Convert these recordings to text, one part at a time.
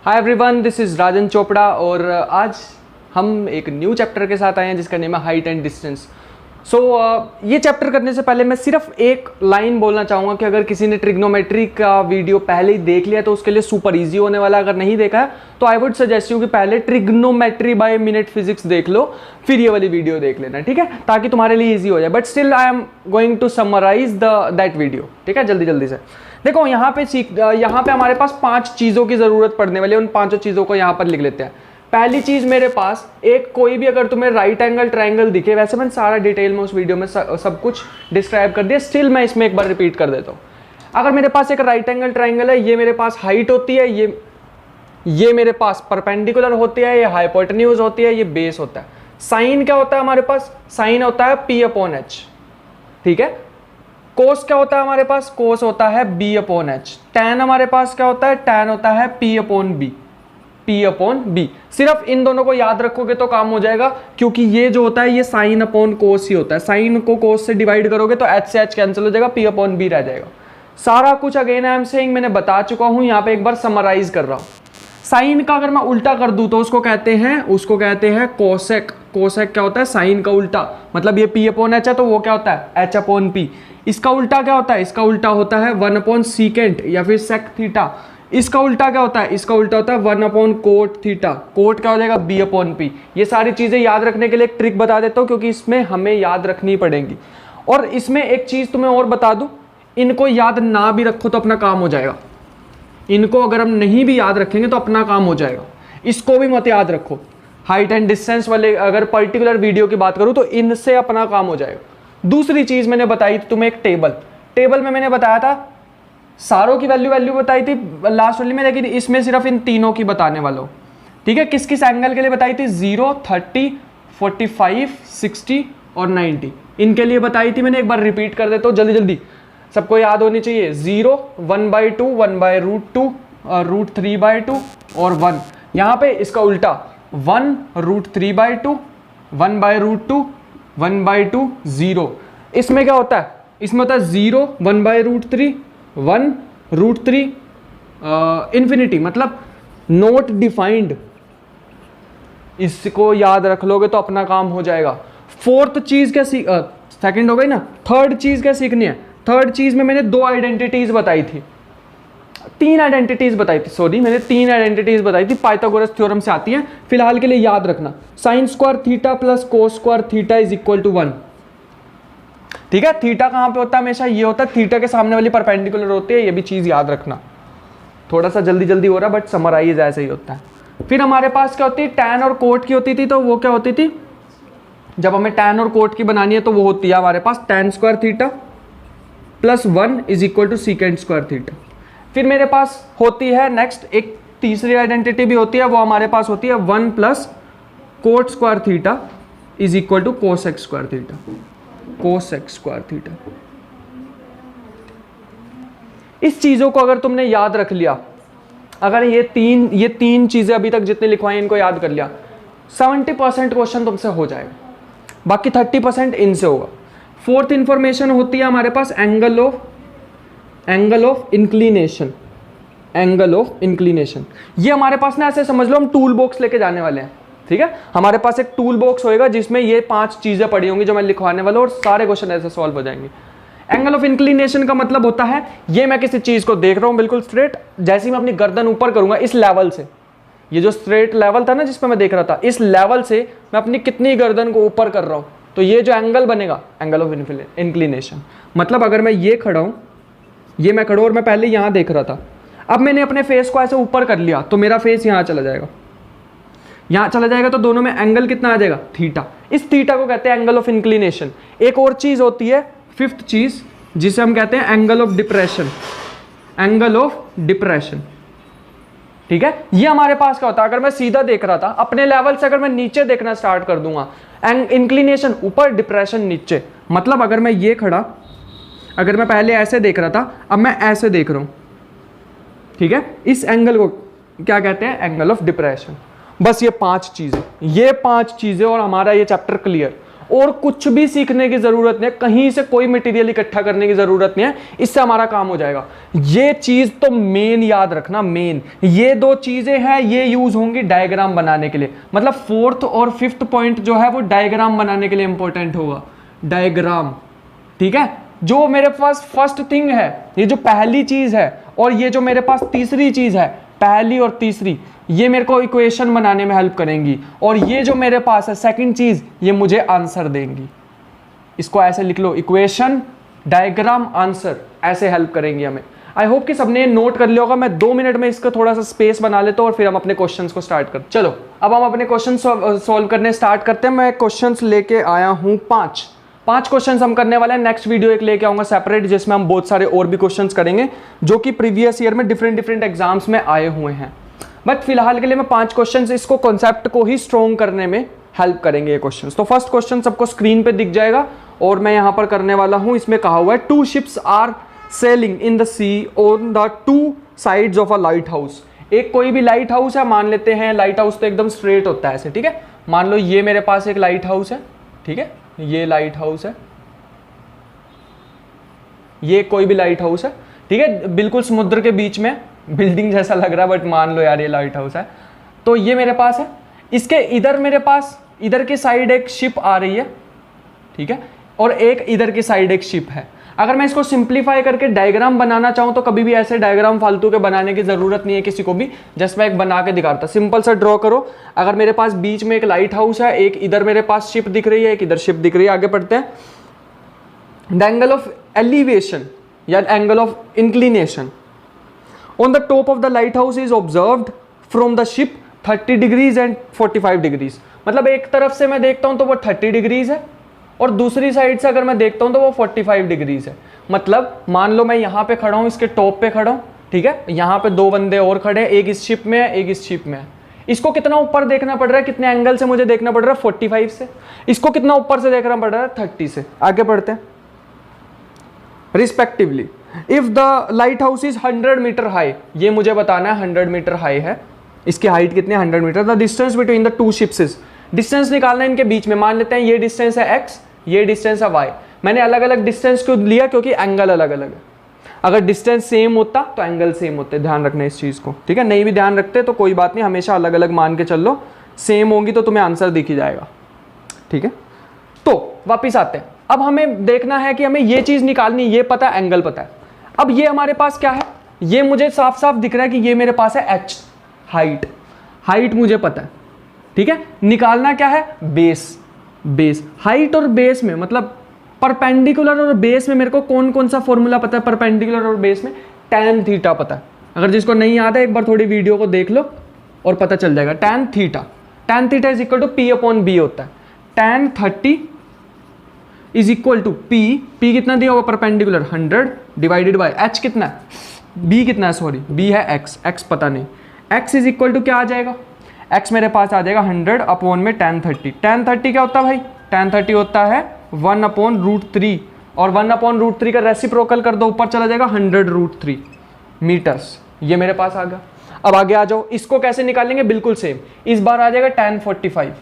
Hi everyone, this is राजन चोपड़ा और आज हम एक न्यू चैप्टर के साथ आए हैं जिसका नेम है हाइट एंड डिस्टेंस। ये चैप्टर करने से पहले मैं सिर्फ एक लाइन बोलना चाहूँगा कि अगर किसी ने ट्रिग्नोमेट्री का वीडियो पहले ही देख लिया तो उसके लिए सुपर इजी होने वाला है। अगर नहीं देखा है तो आई वुड सजेस्ट यू कि पहले ट्रिग्नोमेट्री बाय मिनट फिजिक्स देख लो, फिर ये वाली वीडियो देख लेना, ठीक है, ताकि तुम्हारे लिए ईजी हो जाए। But still I am going to summarise that video, ठीक है, जल्दी जल्दी से। देखो यहाँ पे हमारे पास 5 चीज़ों की ज़रूरत पड़ने वाली है। उन 5 चीज़ों को यहाँ पर लिख लेते हैं। पहली चीज़, मेरे पास एक कोई भी अगर तुम्हें राइट एंगल ट्रायंगल दिखे, वैसे मैंने सारा डिटेल में उस वीडियो में सब कुछ डिस्क्राइब कर दिया, स्टिल मैं इसमें एक बार रिपीट कर देता हूँ। अगर मेरे पास एक राइट एंगल ट्रायंगल है, ये मेरे पास हाइट होती है, ये मेरे पास परपेंडिकुलर होती है, ये हाइपोटेन्यूज होती है, ये बेस होता है। साइन क्या होता है हमारे पास? साइन होता है P/H, ठीक है। कोस क्या होता है हमारे पास? कोस होता है B/H। टैन हमारे पास क्या होता है? टैन होता है P/B। सिर्फ इन दोनों को याद रखोगे तो काम हो जाएगा, क्योंकि ये जो होता है ये साइन अपॉन कोस ही होता है। साइन को कोस से डिवाइड करोगे तो H से H कैंसिल हो जाएगा, P/B रह जाएगा। सारा कुछ अगेन आई एम सेइंग मैंने बता चुका हूं, यहाँ पे एक बार समराइज कर रहा हूं। साइन का अगर मैं उल्टा कर दूं तो उसको कहते हैं कोसेक। कोसेक क्या होता है? साइन का उल्टा, मतलब ये P/H है तो वो क्या होता है? H/P। इसका उल्टा क्या होता है? इसका उल्टा होता है 1/सेकेंट या फिर सेक थीटा। इसका उल्टा क्या होता है? इसका उल्टा होता है 1/कोट थीटा। कोट क्या हो जाएगा? B/P। ये सारी चीज़ें याद रखने के लिए एक ट्रिक बता देता हूँ, क्योंकि इसमें हमें याद रखनी पड़ेंगी। और इसमें एक चीज़ तुम्हें और बता दूँ, इनको याद ना भी रखो तो अपना काम हो जाएगा। इनको अगर हम नहीं भी याद रखेंगे तो अपना काम हो जाएगा। इसको भी मत याद रखो। हाइट एंड डिस्टेंस वाले अगर पर्टिकुलर वीडियो की बात करूँ तो इनसे अपना काम हो जाएगा। दूसरी चीज़ मैंने बताई थी तुम्हें, एक टेबल में मैंने बताया था सारों की वैल्यू बताई थी लास्ट वाली में, लेकिन इसमें सिर्फ इन तीनों की बताने वाला हूँ, ठीक है। किस किस एंगल के लिए बताई थी? 0, 30, 45, 60 और 90। इनके लिए बताई थी मैंने, एक बार रिपीट कर देता हूँ जल्दी जल्दी, सबको याद होनी चाहिए। 0, 1/2, 1/√2, √3/2 और 1। यहाँ पे इसका उल्टा 1, √3/2, 1/√2, 1/2, 0। इसमें क्या होता है? इसमें होता है 0, 1/√3, 1, √3, इन्फिनिटी, मतलब नोट डिफाइंड। इसको याद रख लोगे तो अपना काम हो जाएगा। फोर्थ चीज क्या सेकंड हो गई ना। थर्ड चीज क्या सीखनी है? थर्ड चीज में मैंने 2 आइडेंटिटीज बताई थी, 3 आइडेंटिटीज बताई थी, सॉरी मैंने 3 आइडेंटिटीज बताई थी, पाइथागोरस थ्योरम से आती हैं। फिलहाल के लिए याद रखना, sin square theta plus cos square theta is equal to 1, ठीक है। थीटा कहाँ पे होता है? हमेशा ये होता है, थीटा के सामने वाली परपेंडिकुलर होती है, ये भी चीज याद रखना। थोड़ा सा जल्दी जल्दी हो रहा है बट समराइज ऐसे ही होता है। फिर हमारे पास क्या होती है? टैन और कोट की होती थी, तो वो क्या होती थी? जब हमें टैन और कोट की बनानी है तो वो होती है हमारे पास tan square theta plus 1 is equal to secant square theta. फिर मेरे पास होती है नेक्स्ट एक तीसरी आइडेंटिटी भी होती है, वो हमारे पास होती है 1 plus cot square theta is equal to cosec square theta. Cosec square theta. इस चीजों को अगर तुमने याद रख लिया, अगर ये तीन चीजें अभी तक जितने लिखवाई इनको याद कर लिया, 70% क्वेश्चन तुमसे हो जाएगा, बाकी 30% इनसे होगा। फोर्थ इंफॉर्मेशन होती है हमारे पास angle of inclination. Angle of inclination ये हमारे पास ना, ऐसे समझ लो हम टूल बॉक्स लेके जाने वाले हैं, ठीक है। हमारे पास एक टूल बॉक्स होएगा जिसमें ये 5 चीजें पड़ी होंगी जो मैं लिखवाने वाला हूं, और सारे क्वेश्चन ऐसे सॉल्व हो जाएंगे। एंगल ऑफ इंक्लिनेशन का मतलब होता है, ये मैं किसी चीज को देख रहा हूं बिल्कुल स्ट्रेट, जैसे ही मैं अपनी गर्दन ऊपर करूंगा इस लेवल से, ये जो स्ट्रेट लेवल था ना जिस पे मैं देख रहा था, इस लेवल से मैं अपनी कितनी गर्दन को ऊपर कर रहा हूं, तो ये जो एंगल बनेगा एंगल ऑफ इंक्लिनेशन। मतलब अगर मैं ये खड़ा हूं, ये मैं खड़ा हूं और मैं पहले यहां देख रहा था, अब मैंने अपने फेस को ऐसे ऊपर कर लिया तो मेरा फेस यहां चला जाएगा, यहां चला जाएगा, तो दोनों में एंगल कितना आ जाएगा? थीटा। इस थीटा को कहते हैं एंगल ऑफ इंक्लिनेशन। एक और चीज होती है, 5th चीज, जिसे हम कहते हैं angle of depression. Angle of depression, ठीक है। ये हमारे पास क्या होता है? अगर मैं सीधा देख रहा था अपने लेवल से, अगर मैं नीचे देखना स्टार्ट कर दूंगा, इंक्लिनेशन ऊपर, डिप्रेशन नीचे। मतलब अगर मैं ये खड़ा, अगर मैं पहले ऐसे देख रहा था, अब मैं ऐसे देख रहा हूं, ठीक है, इस एंगल को क्या कहते हैं? Angle of depression. बस ये 5 चीजें और हमारा ये चैप्टर क्लियर। और कुछ भी सीखने की ज़रूरत नहीं है, कहीं से कोई मटेरियल इकट्ठा करने की ज़रूरत नहीं है, इससे हमारा काम हो जाएगा। ये चीज़ तो मेन याद रखना, मेन ये दो चीज़ें हैं, ये यूज़ होंगी डायग्राम बनाने के लिए। मतलब फोर्थ और फिफ्थ पॉइंट जो है वो डायग्राम बनाने के लिए इंपॉर्टेंट होगा, डायग्राम, ठीक है। जो मेरे पास फर्स्ट थिंग है, ये जो पहली चीज़ है, और ये जो मेरे पास तीसरी चीज़ है, पहली और तीसरी, ये मेरे को इक्वेशन बनाने में हेल्प करेंगी, और ये जो मेरे पास है सेकंड चीज़, ये मुझे आंसर देंगी। इसको ऐसे लिख लो, इक्वेशन, डायग्राम, आंसर, ऐसे हेल्प करेंगी हमें। आई होप कि सबने नोट कर लिया होगा। मैं 2 मिनट में इसका थोड़ा सा स्पेस बना लेता हूँ और फिर हम अपने क्वेश्चंस को स्टार्ट करते। चलो अब हम अपने क्वेश्चन सॉल्व करने स्टार्ट करते हैं। मैं क्वेश्चंस लेके आया हूँ 5 क्वेश्चंस हम करने वाले हैं। नेक्स्ट वीडियो एक लेके आऊंगा सेपरेट, जिसमें हम बहुत सारे और भी क्वेश्चंस करेंगे जो कि प्रीवियस ईयर में डिफरेंट एग्जाम्स में आए हुए हैं। बट फिलहाल के लिए मैं 5 क्वेश्चंस इसको कॉन्सेप्ट को ही स्ट्रॉन्ग करने में हेल्प करेंगे ये क्वेश्चंस। तो फर्स्ट क्वेश्चन सबको स्क्रीन पे दिख जाएगा और मैं यहाँ पर करने वाला हूँ। इसमें कहा हुआ है 2 ships are sailing in the sea on the 2 sides of a light house. एक कोई भी लाइट हाउस है, मान लेते हैं लाइट हाउस तो एकदम स्ट्रेट होता है ऐसे, ठीक है। मान लो ये मेरे पास एक लाइट हाउस है, ठीक है, ये लाइट हाउस है, ये कोई भी लाइट हाउस है, ठीक है, बिल्कुल समुद्र के बीच में, बिल्डिंग जैसा लग रहा है बट मान लो यार ये लाइट हाउस है। तो ये मेरे पास है, इसके इधर मेरे पास इधर की साइड एक शिप आ रही है, ठीक है, और एक इधर की साइड एक शिप है। अगर मैं इसको सिंप्लीफाई करके डायग्राम बनाना चाहूँ तो कभी भी ऐसे डायग्राम फालतू के बनाने की ज़रूरत नहीं है किसी को भी। जस्ट मैं एक बना के दिखाता, सिंपल सा ड्रॉ करो। अगर मेरे पास बीच में एक लाइट हाउस है, एक इधर मेरे पास शिप दिख रही है, एक इधर शिप दिख रही है। आगे पढ़ते हैं। द एंगल ऑफ एलिवेशन या angle of inclination on the top of the light house is observed from the ship 30 degrees and 45 degrees. मतलब एक तरफ से मैं देखता हूं तो वो 30 डिग्रीज है और दूसरी साइड से अगर मैं देखता हूं तो वो 45 डिग्रीज है। मतलब मान लो मैं यहाँ पे खड़ा हूँ, इसके टॉप पे खड़ा हूँ, ठीक है, यहाँ पे 2 बंदे और खड़े हैं, एक इस शिप में है, एक इस शिप में है। इसको कितना ऊपर देखना पड़ रहा है, कितने एंगल से मुझे देखना पड़ रहा है, 45 से। इसको कितना ऊपर से देखना पड़ रहा है, 30 से। आगे बढ़ते हैं। Respectively if the light house is 100 metre high, ये मुझे बताना है 100 मीटर हाई है, इसकी हाइट कितनी है, 100 मीटर। The distance between the 2 ships is, distance निकालना है इनके बीच में। मान लेते हैं ये डिस्टेंस है x, ये डिस्टेंस है y। मैंने अलग अलग डिस्टेंस क्यों लिया, क्योंकि एंगल अलग अलग है। अगर डिस्टेंस सेम होता तो एंगल सेम होते, ध्यान रखना इस चीज़ को, ठीक है। नहीं भी ध्यान रखते तो कोई बात नहीं, हमेशा अलग अलग मान के चल लो, सेम होंगी तो तुम्हें आंसर दिख ही जाएगा, ठीक है। तो वापिस आते हैं। अब हमें देखना है कि हमें ये चीज़ निकालनी, ये पता है, एंगल पता है। अब ये हमारे पास क्या है, ये मुझे साफ साफ दिख रहा है कि ये मेरे पास है h, हाइट मुझे पता है, ठीक है। निकालना क्या है, बेस। हाइट और बेस में मतलब परपेंडिकुलर और बेस में मेरे को कौन कौन सा फॉर्मूला पता है, परपेंडिकुलर और बेस में tan थीटा पता है। अगर जिसको नहीं याद है एक बार थोड़ी वीडियो को देख लो और पता चल जाएगा। tan theta is equal to P/B होता है। tan 30 is equal to P कितना दिया होगा, परपेंडिकुलर 100 डिवाइडेड बाय h कितना है, B कितना है, सॉरी B है x पता नहीं। x इज इक्वल टू क्या आ जाएगा, x मेरे पास आ जाएगा 100 अपॉन में tan 30। tan 30 क्या होता है भाई, tan 30 होता है 1/√3 और 1/√3 का रेसिप्रोकल कर दो, ऊपर चला जाएगा 100√3 मीटर्स। ये मेरे पास आ गया। अब आगे आ जाओ, इसको कैसे निकालेंगे, बिल्कुल सेम। इस बार आ जाएगा tan 45।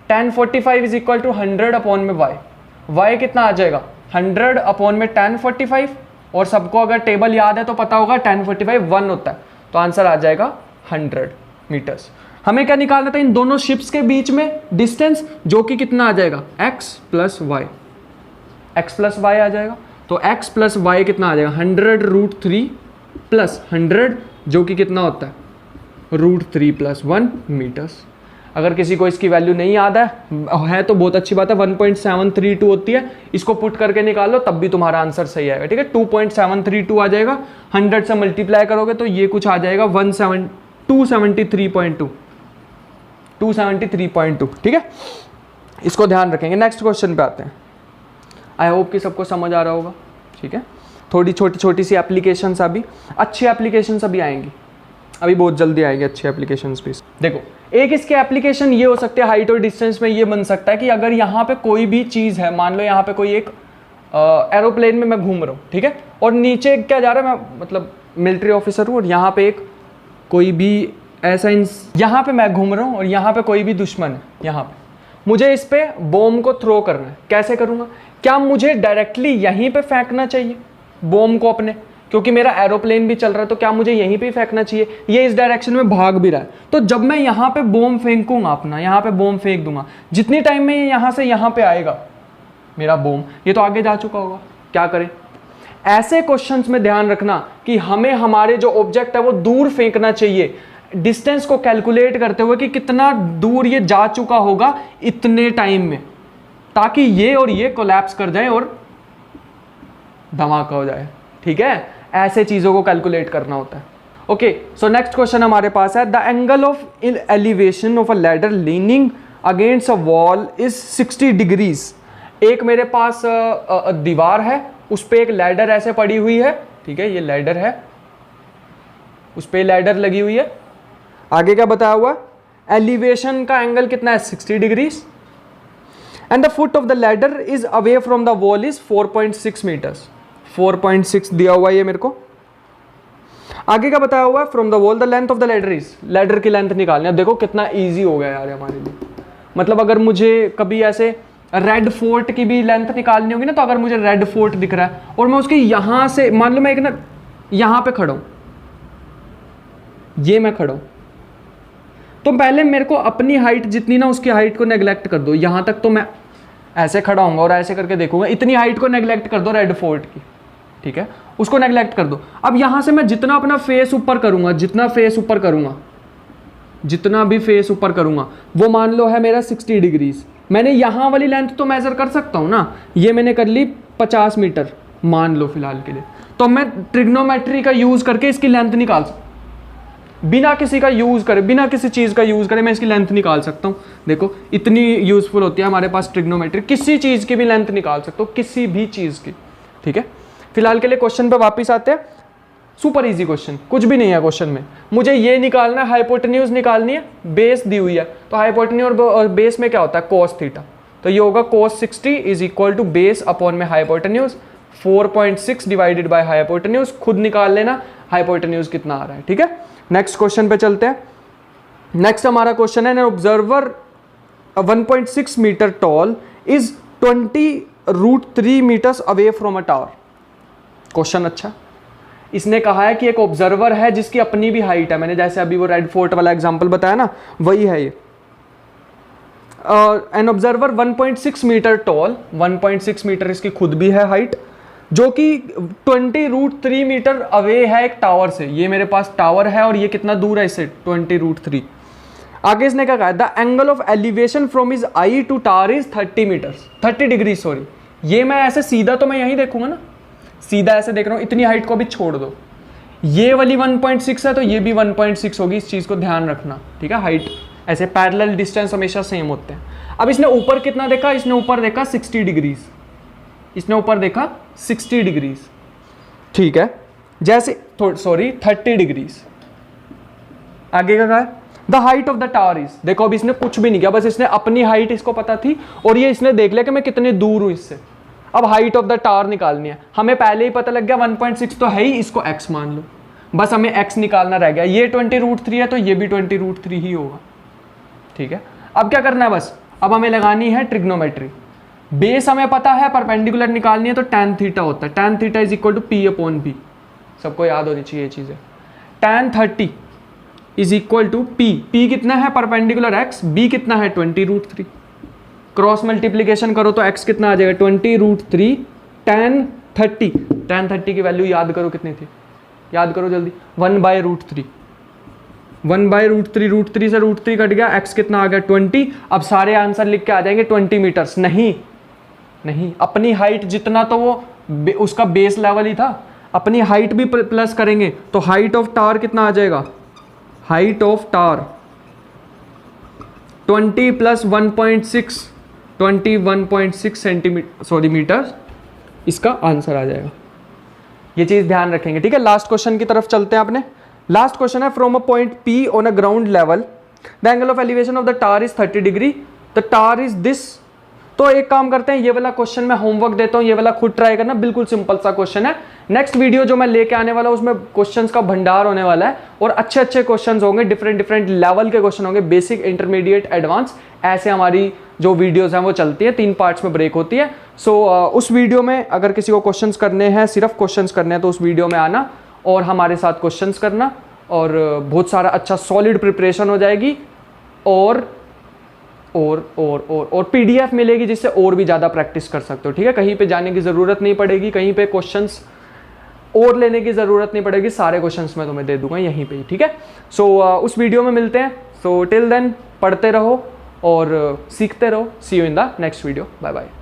tan 45 is equal to 100 upon में y कितना आ जाएगा, 100 अपॉन में tan 45। और सबको अगर टेबल याद है तो पता होगा tan 45 1 होता है, तो आंसर आ जाएगा 100 मीटर्स। हमें क्या निकालना था, इन दोनों शिप्स के बीच में डिस्टेंस, जो कि कितना आ जाएगा, x प्लस y आ जाएगा। तो x प्लस y कितना आ जाएगा, 100√3 प्लस 100 जो कि कितना होता है, √3 + 1 मीटर्स। अगर किसी को इसकी वैल्यू नहीं याद है तो बहुत अच्छी बात है, 1.732 होती है। इसको पुट करके निकालो तब भी तुम्हारा आंसर सही आएगा, ठीक है। 2.732 आ जाएगा, 100 से मल्टीप्लाई करोगे तो ये कुछ आ जाएगा 273.2, ठीक है। इसको ध्यान रखेंगे। नेक्स्ट क्वेश्चन पे आते हैं। आई होप कि सबको समझ आ रहा होगा, ठीक है। थोड़ी छोटी सी एप्लीकेशंस, अभी अच्छी एप्लीकेशंस अभी आएंगी, अभी बहुत जल्दी आएंगे अच्छी एप्लीकेशंस भी। देखो एक इसके एप्लीकेशन ये हो सकते हैं, हाइट और डिस्टेंस में ये बन सकता है कि अगर यहाँ पे कोई भी चीज़ है, मान लो यहाँ पे कोई एक एरोप्लेन में मैं घूम रहा हूँ, ठीक है, और नीचे क्या जा रहा है, मैं मतलब मिलिट्री ऑफिसर हूँ और यहाँ पे एक कोई भी ऐसा यहाँ पे मैं घूम रहा हूँ और यहाँ पे कोई भी दुश्मन है यहाँ पे, मुझे इस पे बॉम्ब को थ्रो करना है, कैसे करूंगा? क्या मुझे डायरेक्टली यहीं पे फेंकना चाहिए बॉम्ब को अपने, क्योंकि मेरा एरोप्लेन भी चल रहा है, तो क्या मुझे यहीं पे ही फेंकना चाहिए? ये इस डायरेक्शन में भाग भी रहा है, तो जब मैं यहाँ पे बॉम्ब फेंकूंगा अपना, यहाँ पे बॉम्ब फेंक दूंगा, जितनी टाइम में ये यहाँ से यहाँ पे आएगा मेरा बॉम्ब, ये तो आगे जा चुका होगा। क्या करें? ऐसे क्वेश्चंस में ध्यान रखना कि हमें हमारे जो ऑब्जेक्ट है वो दूर फेंकना चाहिए, डिस्टेंस को कैलकुलेट करते हुए कि कितना दूर ये जा चुका होगा इतने टाइम में, ताकि ये और ये कोलैप्स कर जाए और धमाका हो जाए। ठीक है, ऐसे चीजों को कैलकुलेट करना होता है। ओके, सो नेक्स्ट क्वेश्चन हमारे पास है, the angle of elevation of a ladder leaning against a wall is 60 degrees. एक मेरे पास दीवार है, उस पर एक लैडर ऐसे पड़ी हुई है, ठीक है, ये लैडर है, उस पर लैडर लगी हुई है। आगे क्या बताया हुआ? एलिवेशन का एंगल कितना है? 60 degrees. And the foot of the ladder is away from the wall is 4.6 metres. 4.6 दिया हुआ है ये मेरे को। आगे क्या बताया हुआ है? From the wall the length of the ladder is, ladder की लेंथ निकालनी है। देखो कितना इजी हो गया यार हमारे लिए। मतलब अगर मुझे कभी ऐसे रेड फोर्ट की भी लेंथ निकालनी होगी ना, तो अगर मुझे रेड फोर्ट दिख रहा है और मैं उसके यहां से, मान लो मैं एक ना यहां पे खड़ा हूं, ये मैं खड़ा हूं, तो पहले मेरे को अपनी हाइट जितनी ना, उसकी हाइट को नेग्लेक्ट कर दो। यहां तक तो मैं ऐसे खड़ा हूंगा और ऐसे करके देखूंगा, इतनी हाइट को नेग्लेक्ट कर दो रेड फोर्ट की, ठीक है, उसको नेग्लेक्ट कर दो। अब यहां से मैं जितना अपना फेस ऊपर करूंगा, जितना फेस ऊपर करूंगा, जितना भी फेस ऊपर करूंगा, वो मान लो है मेरा 60 डिग्रीज। मैंने यहाँ वाली लेंथ तो मेजर कर सकता हूँ ना, ये मैंने कर ली 50 मीटर मान लो फिलहाल के लिए, तो मैं ट्रिग्नोमेट्री का यूज करके इसकी लेंथ निकाल सकता हूँ, बिना किसी का यूज करे, बिना किसी चीज का यूज करे मैं इसकी लेंथ निकाल सकता हूँ। देखो इतनी यूजफुल होती है हमारे पास ट्रिग्नोमेट्री, किसी चीज की भी लेंथ निकाल सकते हो, किसी भी चीज की। ठीक है, फिलहाल के लिए क्वेश्चन पे वापिस आते हैं। सुपर इजी क्वेश्चन, कुछ भी नहीं है क्वेश्चन में। मुझे ये निकालना है, हाइपोटेन्यूज निकालनी है, बेस दी हुई है, तो हाइपोटेन्यूज और बेस में क्या होता है? cos theta. तो ये होगा cos 60 is equal to base upon में हाइपोटेन्यूज, 4.6 डिवाइडेड बाय हाइपोटेन्यूज। खुद निकाल लेना हाइपोटेन्यूज कितना आ रहा है। ठीक है, नेक्स्ट क्वेश्चन पे चलते हैं। नेक्स्ट हमारा क्वेश्चन है, an observer 1.6 metre tall is 20√3 metres away from a tower. Question अच्छा, इसने कहा है कि एक ऑब्जर्वर है जिसकी अपनी भी हाइट है, मैंने जैसे अभी वो रेड फोर्ट वाला एग्जांपल बताया ना, वही है ये। An observer 1.6 metre tall, 1.6 metre इसकी खुद भी है हाइट, जो कि 20√3 मीटर अवे है एक टावर से। ये मेरे पास टावर है और ये कितना दूर है इससे? 20√3। आगे इसने क्या कहा? The angle of elevation from his eye to tower is 30 metres, 30 degree sorry. ये मैं ऐसे सीधा तो मैं यहीं देखूंगा ना, सीधा ऐसे देख रहा हूं, इतनी हाइट को भी छोड़ दो। ये वाली 1.6 है तो ये भी 1.6 होगी, इस चीज को ध्यान रखना। ठीक है, हाइट ऐसे पैरेलल डिस्टेंस हमेशा सेम होते हैं। अब इसने ऊपर कितना देखा? इसने ऊपर देखा 60 डिग्रीज, इसने ऊपर देखा 60 डिग्रीज। ठीक है, जैसे सॉरी 30 डिग्रीज। आगे का है the height of the tower is. देखो अब इसने कुछ भी नहीं किया, बस इसने अपनी हाइट इसको पता थी और ये इसने देख लिया कि मैं कितने दूर हूं इससे। अब हाइट ऑफ द टावर निकालनी है, हमें पहले ही पता लग गया 1.6 तो है ही, इसको x मान लो, बस हमें x निकालना रह गया। ये 20√3 है तो ये भी 20√3 ही होगा। ठीक है, अब क्या करना है? बस अब हमें लगानी है ट्रिग्नोमेट्री। बेस हमें पता है, परपेंडिकुलर निकालनी है तो tan थीटा होता है, tan theta is equal to P/B। सबको याद होनी चाहिए ये चीजें। tan 30 is equal to P कितना है? परपेंडिकुलर x, B कितना है? 20√3। क्रॉस मल्टीप्लीकेशन करो तो x कितना आ जाएगा? 20√3 tan 30। tan 30 की वैल्यू याद करो कितनी थी, याद करो जल्दी, 1/√3। 1/√3, √3 से √3 कट गया, x कितना आ गया? 20। अब सारे आंसर लिख के आ जाएंगे 20 मीटर्स। नहीं नहीं, अपनी हाइट जितना तो वो उसका बेस लेवल ही था, अपनी हाइट भी प्लस करेंगे तो हाइट ऑफ टावर कितना आ जाएगा? Height of tower 20 plus 1.6, 21.6 centimetre sorry metre, इसका आंसर आ जाएगा। ये चीज ध्यान रखेंगे। ठीक है, लास्ट क्वेश्चन की तरफ चलते हैं अपने। लास्ट क्वेश्चन है, from a point P on a ground level the angle of elevation of the tower is 30 degree, the tower is this. तो एक काम करते हैं, ये वाला क्वेश्चन मैं होमवर्क देता हूँ, ये वाला खुद ट्राई करना, बिल्कुल सिंपल सा क्वेश्चन है। नेक्स्ट वीडियो जो मैं लेके आने वाला हूँ उसमें क्वेश्चंस का भंडार होने वाला है और अच्छे अच्छे क्वेश्चंस होंगे, डिफरेंट लेवल के क्वेश्चन होंगे, बेसिक, इंटरमीडिएट, एडवांस, ऐसे हमारी जो वीडियोस हैं वो चलती है, 3 पार्ट्स में ब्रेक होती है। सो उस वीडियो में अगर किसी को क्वेश्चंस करने हैं, सिर्फ क्वेश्चंस करने हैं, तो उस वीडियो में आना और हमारे साथ क्वेश्चंस करना और बहुत सारा अच्छा सॉलिड प्रिपरेशन हो जाएगी और पीडीएफ मिलेगी जिससे और भी ज़्यादा प्रैक्टिस कर सकते हो। ठीक है, कहीं पे जाने की ज़रूरत नहीं पड़ेगी, कहीं पे क्वेश्चंस और लेने की ज़रूरत नहीं पड़ेगी, सारे क्वेश्चंस मैं तुम्हें दे दूंगा यहीं पे ही। ठीक है, सो उस वीडियो में मिलते हैं। सो टिल देन पढ़ते रहो और सीखते रहो। See you in the next video. Bye bye.